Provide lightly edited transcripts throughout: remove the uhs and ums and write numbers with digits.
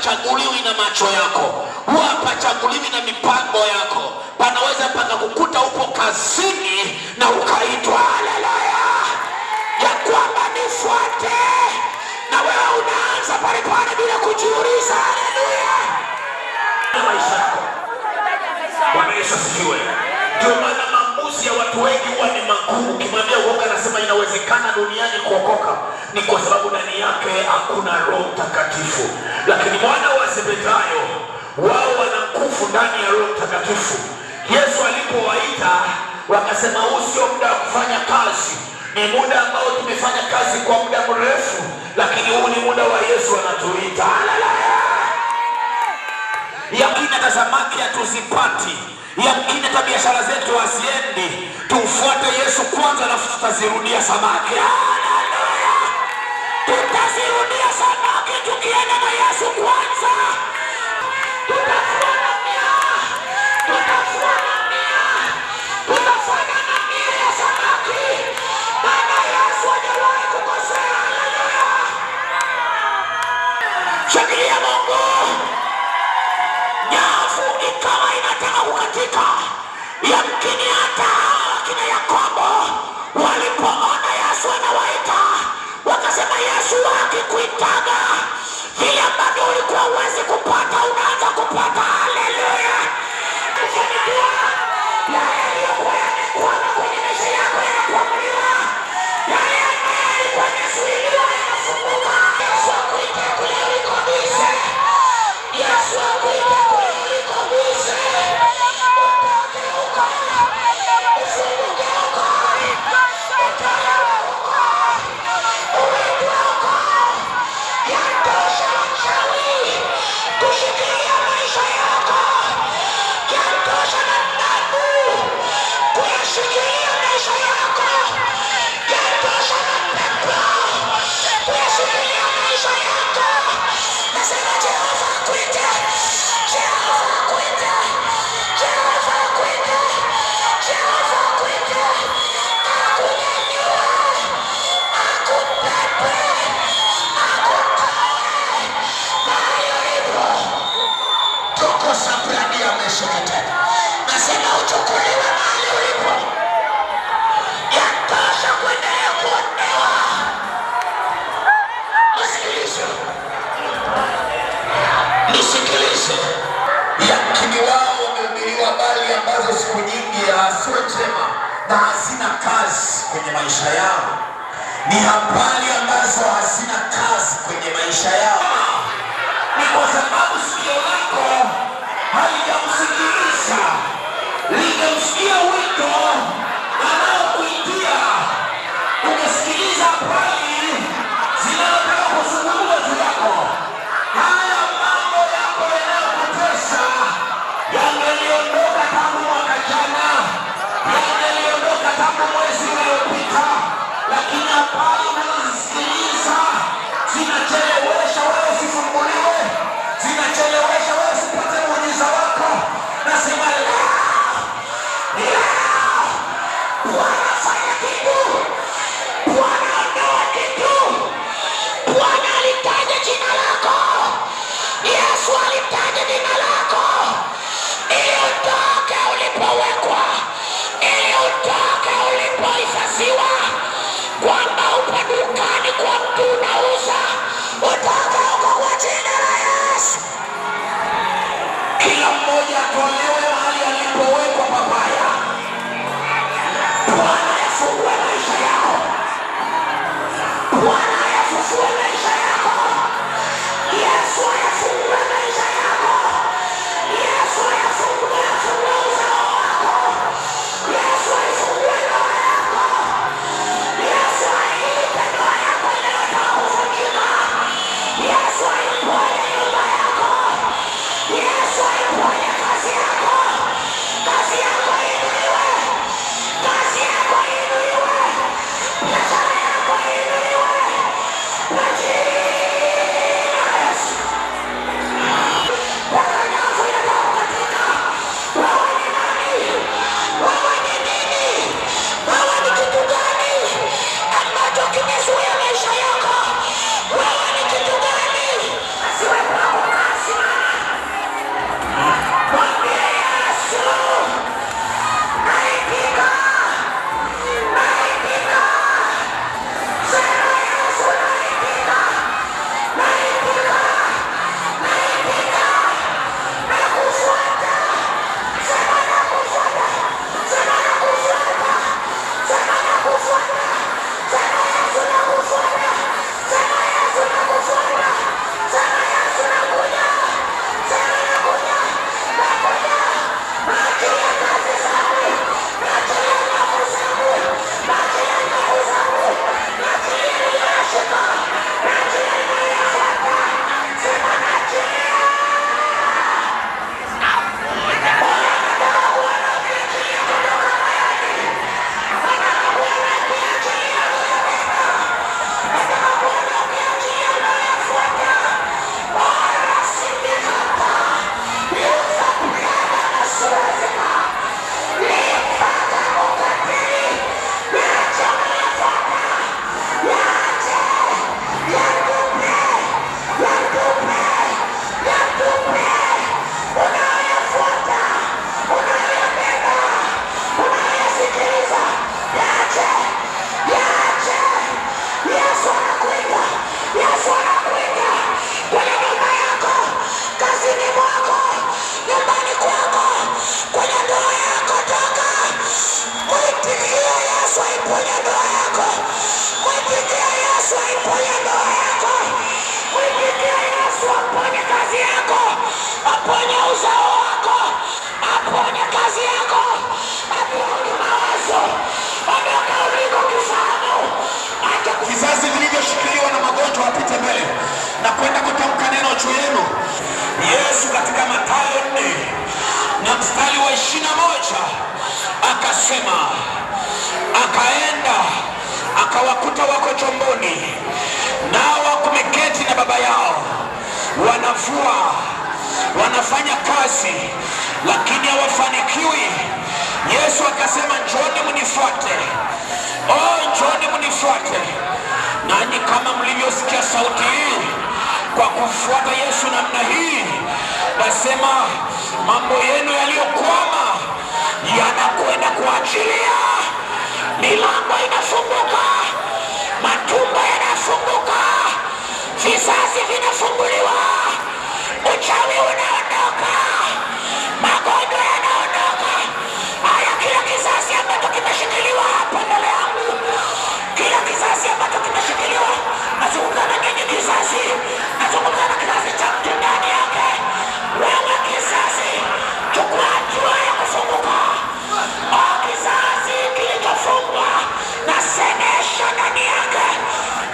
hapachaguliwi na macho yako, huwa hapachaguliwi na mipango yako. Panaweza pakakukuta upo kazini na ukaitwa haleluya ya kwamba nifuate, na wewe unaanza pale pale bila kujiuliza. Haleluya maisha yako. Bwana Yesu asifiwe. Ndio maana maamuzi ya watu wengi huwa ni magumu. Ukimwambia uoga anasema inawezekana duniani kuokoka, ni kwa sababu ndani yake hakuna Roho Mtakatifu. Lakini mwana wa Zebedayo wao wana nguvu ndani ya Roho Mtakatifu. Yesu alipowaita wakasema huu sio muda wa kufanya kazi, ni muda ambao tumefanya kazi kwa muda mrefu, lakini huu ni muda wa Yesu anatuita. Haleluya. Yamkini hata samaki hatuzipati, yamkini hata biashara zetu haziendi. Tumfuate Yesu kwanza, alafu tutazirudia samaki. Haleluya. Tutazirudia samaki tukienda na Yesu kwanza. Tutafanya na mia ya samaki, maana Yesu hajawahi kukosea. Haleluya. Shangilia Mungu. Nyavu ikawa inataka kukatika. Yamkini hata kina Yakobo walipoona Yesu anawaita, wakasema Yesu akikuitaga vile ambavyo ulikuwa uwezi kupata, unaanza kupata. Haleluya. Kufanikiwa yale yaliyokuwa yamekwama kwenye maisha yako yanakuamuliwa, yale ambayo yalikuwa yamezuiliwa yanafunguka. Yesu akuite kule ulikobise, Yesu akuite kule ulikobise, utoke huko, ufunguke huko, utoke huko, uitwe huko. Yatosha uchawi kushikilia maisha yako, yatosha na damu kuyashikilia maisha yako, yatosha na pepo kuyashikilia maisha yako. Nasema Jehova akuite, Jehova akuite, Jehova akuite, Jehova akuite, akunyanyue, akupepe, akutoe mahali ulipo. Toko sabradi ya meshekete. Nasema uchukuliwe mahali ulipo. Yatosha kuendelea kuonewa. Nisikilize. Yamkini wao wamehubiriwa habari ambazo siku nyingi sio njema na hazina kazi kwenye maisha yao. Ni habari ambazo hazina kazi kwenye maisha yao. Ni kwa sababu sikio lako halijamsikiliza, lingemsikia wito anaokuitia. Umesikiliza habari zinazotaka kuzungumza juu yako. Haya mambo yako yanayokutesa yangeliondoka tangu mwaka jana, yangeliondoka tangu mwezi uliopita, lakini habari unazozisikiliza zinachelewesha wewe mstari wa 21 akasema, akaenda akawakuta wako chomboni, nao kumeketi na baba yao, wanavua, wanafanya kazi, lakini hawafanikiwi. Yesu akasema, njoni mnifuate. Njoni mnifuate. Nanyi kama mlivyosikia sauti hii, kwa kufuata Yesu namna hii, nasema mambo yenu yaliyokwama yanakwenda kuachilia. Milango inafunguka, matumbo yanafunguka, vizazi vinafunguliwa, uchawi unaondoka, magonjwa yanaondoka. Haya, kila kizazi ambacho kimeshikiliwa hapa mbele yangu, kila kizazi ambacho kimeshikiliwa, nazungumza na nyinyi kizazi, nazungumza na kizazi cha mtu ndani yake. Wewe kizazi, chukua hatua ya kufunguka. Kizazi kilichofungwa, nasemesha ndani yake,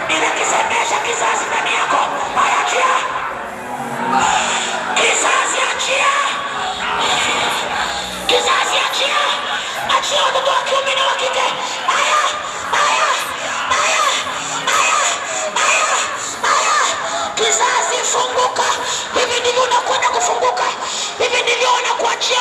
ninakisemesha kizazi ndani yako. Achia kizazi, achia kizazi, achia, achia watoto wa kiume na wa kike. Kizazi funguka. Hivi ndivyo unakwenda kufunguka, hivi ndivyo unakuachia.